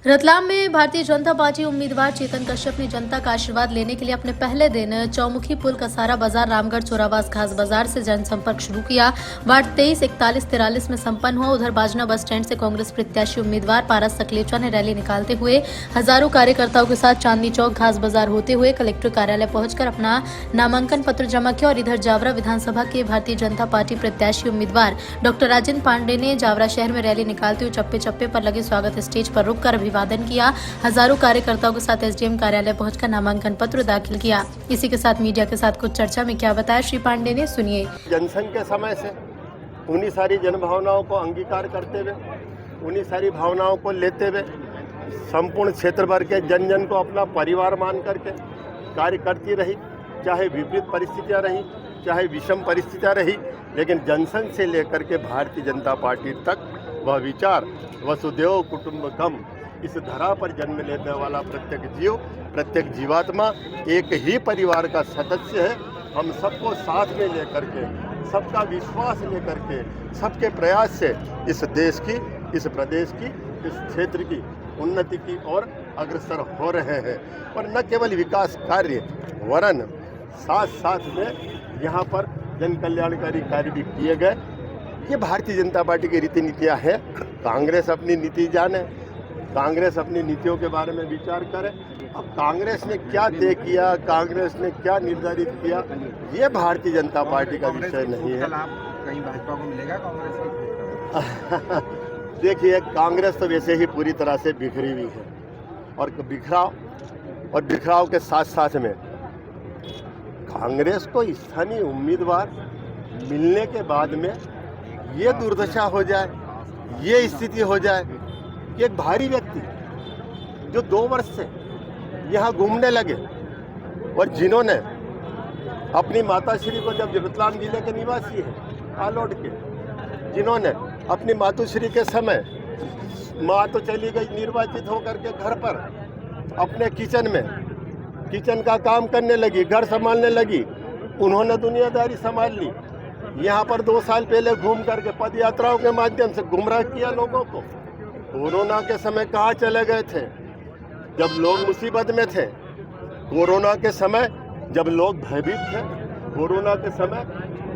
रतलाम में भारतीय जनता पार्टी उम्मीदवार चेतन कश्यप ने जनता का आशीर्वाद लेने के लिए अपने पहले दिन चौमुखी पुल कसारा बाजार रामगढ़ चोरावास घास बाजार से जनसंपर्क शुरू किया। वार्ड 23, 41, 43 में संपन्न हुआ। उधर बाजना बस स्टैंड से कांग्रेस प्रत्याशी उम्मीदवार पारस सकलेचा ने रैली निकालते हुए हजारों कार्यकर्ताओं के साथ चांदनी चौक घास बाजार होते हुए कलेक्टर कार्यालय पहुंचकर अपना नामांकन पत्र जमा किया। और इधर जावरा विधानसभा के भारतीय जनता पार्टी प्रत्याशी उम्मीदवार डॉक्टर राजेंद्र पांडे ने जावरा शहर में रैली निकालते हुए चप्पे चप्पे पर लगे स्वागत स्टेज पर रुककर अभिवादन किया। हजारों कार्यकर्ताओं के साथ एसडीएम कार्यालय पहुंचकर नामांकन पत्र दाखिल किया। इसी के साथ मीडिया के साथ कुछ चर्चा में क्या बताया श्री पांडे ने, सुनिए। जनसंघ के समय से उन्हीं सारी जनभावनाओं को अंगीकार करते हुए, उन्हीं सारी भावनाओं को लेते हुए संपूर्ण क्षेत्र भर के जन जन को अपना परिवार मान करके कार्य करती रही। चाहे विपरीत परिस्थितियां रही, चाहे विषम परिस्थितियां रही, लेकिन जनसंघ से लेकर के भारतीय जनता पार्टी तक वह विचार वसुदेव कुटुंबकम, इस धरा पर जन्म लेने वाला प्रत्येक जीव, प्रत्येक जीवात्मा एक ही परिवार का सदस्य है। हम सबको साथ में लेकर के, सबका विश्वास लेकर के, सबके प्रयास से इस देश की, इस प्रदेश की, इस क्षेत्र की उन्नति की ओर अग्रसर हो रहे हैं। और न केवल विकास कार्य वरन साथ साथ में यहाँ पर जन कल्याणकारी कार्य भी किए गए। ये भारतीय जनता पार्टी की रीति नीतियाँ हैं। कांग्रेस अपनी नीति जाने, कांग्रेस अपनी नीतियों के बारे में विचार करे। अब कांग्रेस ने क्या तय किया, कांग्रेस ने क्या निर्धारित किया, ये भारतीय जनता पार्टी का विषय नहीं है। कहीं भाजपा को मिलेगा कांग्रेस की? देखिए, कांग्रेस तो वैसे ही पूरी तरह से बिखरी हुई है और बिखराव के साथ साथ में कांग्रेस को स्थानीय उम्मीदवार मिलने के बाद में ये दुर्दशा हो जाए, ये स्थिति हो जाए कि एक भारी व्यक्ति जो 2 वर्ष से यहाँ घूमने लगे और जिन्होंने अपनी माताश्री को, जब रतलाम जिले के निवासी हैं आलोट के, जिन्होंने अपनी मातुश्री के समय, माँ तो चली गई निर्वाचित होकर के घर पर, अपने किचन का काम करने लगी, घर संभालने लगी, उन्होंने दुनियादारी संभाल ली। यहाँ पर 2 साल पहले घूम करके पद यात्राओं के माध्यम से गुमराह किया लोगों को। कोरोना के समय कहाँ चले गए थे जब लोग मुसीबत में थे? कोरोना के समय जब लोग भयभीत थे, कोरोना के समय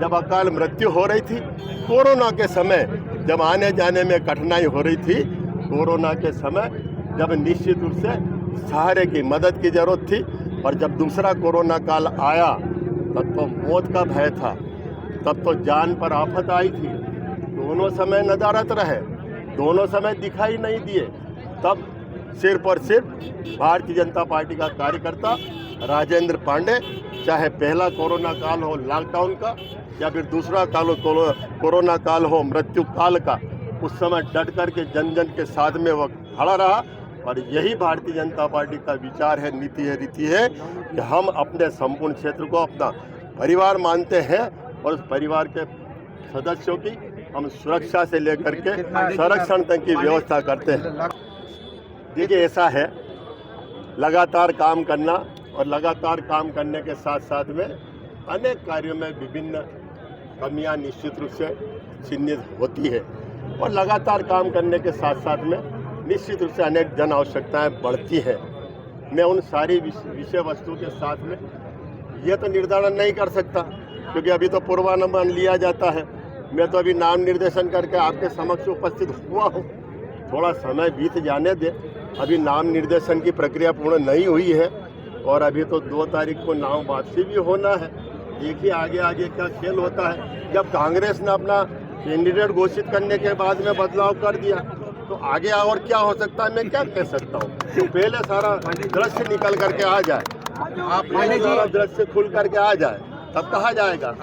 जब अकाल मृत्यु हो रही थी, कोरोना के समय जब आने जाने में कठिनाई हो रही थी, कोरोना के समय जब निश्चित रूप से सहारे की, मदद की जरूरत थी। और जब दूसरा कोरोना काल आया तब तो मौत का भय था, तब तो जान पर आफत आई थी। दोनों समय नदारत रहे, दोनों समय दिखाई नहीं दिए। तब सिर्फ और सिर्फ भारतीय जनता पार्टी का कार्यकर्ता राजेंद्र पांडे, चाहे पहला कोरोना काल हो लॉकडाउन का या फिर दूसरा काल हो कोरोना काल हो मृत्यु काल का, उस समय डट कर के जन जन के साथ में वह खड़ा रहा। और यही भारतीय जनता पार्टी का विचार है, नीति है, रीति है कि हम अपने संपूर्ण क्षेत्र को अपना परिवार मानते हैं और उस परिवार के सदस्यों की हम सुरक्षा से लेकर के संरक्षण तक की व्यवस्था करते हैं। देखिए, ऐसा है, लगातार काम करना और लगातार काम करने के साथ साथ में अनेक कार्यों में विभिन्न कमियां निश्चित रूप से चिन्हित होती है और लगातार काम करने के साथ साथ में निश्चित रूप से अनेक जन आवश्यकताएँ बढ़ती हैं। मैं उन सारी विषय वस्तु के साथ में यह तो निर्धारण नहीं कर सकता क्योंकि अभी तो पूर्वानुमान लिया जाता है। मैं तो अभी नाम निर्देशन करके आपके समक्ष उपस्थित हुआ हूँ। थोड़ा समय बीत जाने दे, अभी नाम निर्देशन की प्रक्रिया पूर्ण नहीं हुई है और अभी तो 2 तारीख को नाम वापसी भी होना है। देखिए आगे आगे क्या खेल होता है। जब कांग्रेस ने अपना कैंडिडेट घोषित करने के बाद में बदलाव कर दिया तो आगे और क्या हो सकता है, मैं क्या कह सकता हूँ। पहले सारा दृश्य निकल करके आ जाए, सारा दृश्य खुल करके आ जाए, तब कहा जाएगा।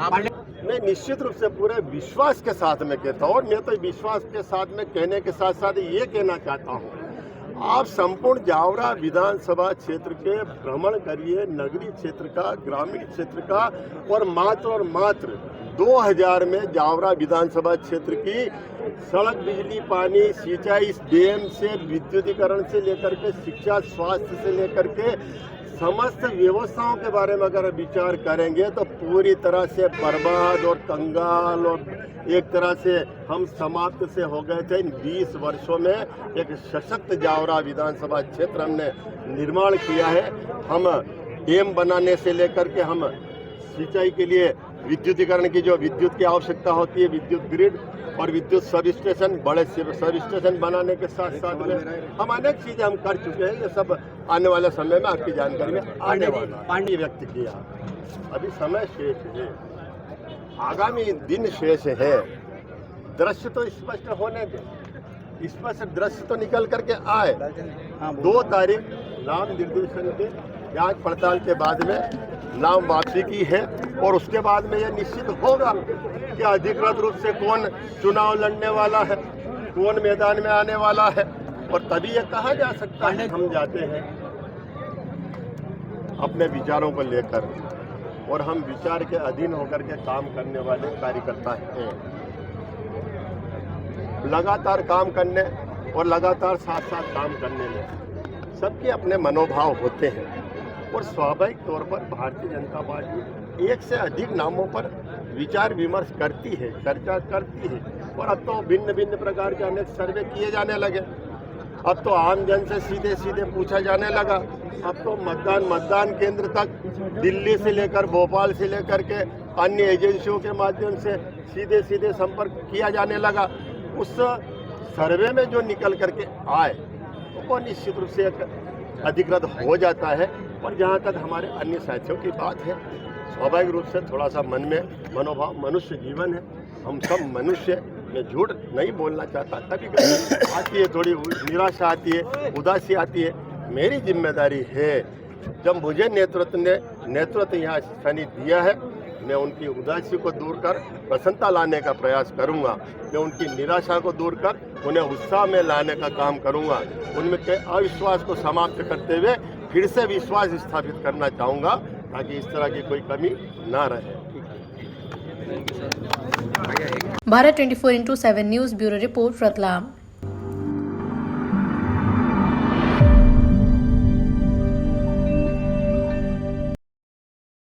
मैं निश्चित रूप से पूरे विश्वास के साथ में कहता हूँ और मैं तो विश्वास के साथ में कहने के साथ साथ ये कहना चाहता हूँ, आप संपूर्ण जावरा विधानसभा क्षेत्र के भ्रमण करिए, नगरीय क्षेत्र का, ग्रामीण क्षेत्र का, और मात्र 2000 में जावरा विधानसभा क्षेत्र की सड़क, बिजली, पानी, सिंचाई, डैम से विद्युतीकरण से लेकर के शिक्षा, स्वास्थ्य से लेकर के समस्त व्यवस्थाओं के बारे में अगर विचार करेंगे तो पूरी तरह से बर्बाद और कंगाल और एक तरह से हम समाप्त से हो गए थे। इन 20 वर्षों में एक सशक्त जावरा विधानसभा क्षेत्र हमने निर्माण किया है। हम डैम बनाने से लेकर के हम सिंचाई के लिए विद्युतीकरण की जो विद्युत की आवश्यकता होती है, विद्युत ग्रिड और विद्युत सब स्टेशन, बड़े सब स्टेशन बनाने के साथ साथ में हम अनेक चीजें हम कर चुके हैं। ये सब आने वाले समय में आपकी जानकारी में आने वाला पांडे व्यक्त किया। अभी समय शेष है, आगामी दिन शेष है। दृश्य तो स्पष्ट होने दे, स्पष्ट दृश्य तो निकल करके आए। 2 तारीख नाम निर्देशन के जांच पड़ताल के बाद में नाम वापसी की है और उसके बाद में यह निश्चित होगा कि अधिकृत रूप से कौन चुनाव लड़ने वाला है, कौन मैदान में आने वाला है, और तभी यह कहा जा सकता है। हम जाते हैं अपने विचारों को लेकर और हम विचार के अधीन होकर के काम करने वाले कार्यकर्ता हैं। लगातार काम करने और लगातार साथ साथ काम करने में सबके अपने मनोभाव होते हैं और स्वाभाविक तौर पर भारतीय जनता पार्टी एक से अधिक नामों पर विचार विमर्श करती है, चर्चा करती है। और अब तो भिन्न भिन्न प्रकार के अनेक सर्वे किए जाने लगे। अब तो आम जन से सीधे सीधे पूछा जाने लगा। अब तो मतदान केंद्र तक दिल्ली से लेकर भोपाल से लेकर के अन्य एजेंसियों के माध्यम से सीधे सीधे संपर्क किया जाने लगा। उस सर्वे में जो निकल करके आए वो निश्चित रूप से अधिकृत हो जाता है। और जहाँ तक हमारे अन्य साथियों की बात है, स्वाभाविक रूप से थोड़ा सा मन में मनोभाव, मनुष्य जीवन है, हम सब मनुष्य, मैं झूठ नहीं बोलना चाहता, कभी कभी आती है, थोड़ी निराशा आती है, उदासी आती है। मेरी जिम्मेदारी है, जब मुझे नेतृत्व यहाँ स्थानीय दिया है, मैं उनकी उदासी को दूर कर प्रसन्नता लाने का प्रयास करूंगा। मैं उनकी निराशा को दूर कर उन्हें उत्साह में लाने का काम करूंगा। उनमें के अविश्वास को समाप्त करते हुए फिर से विश्वास स्थापित करना चाहूँगा ताकि इस तरह की कोई कमी ना रहे। Bharat 24/7 news bureau report, Ratlam.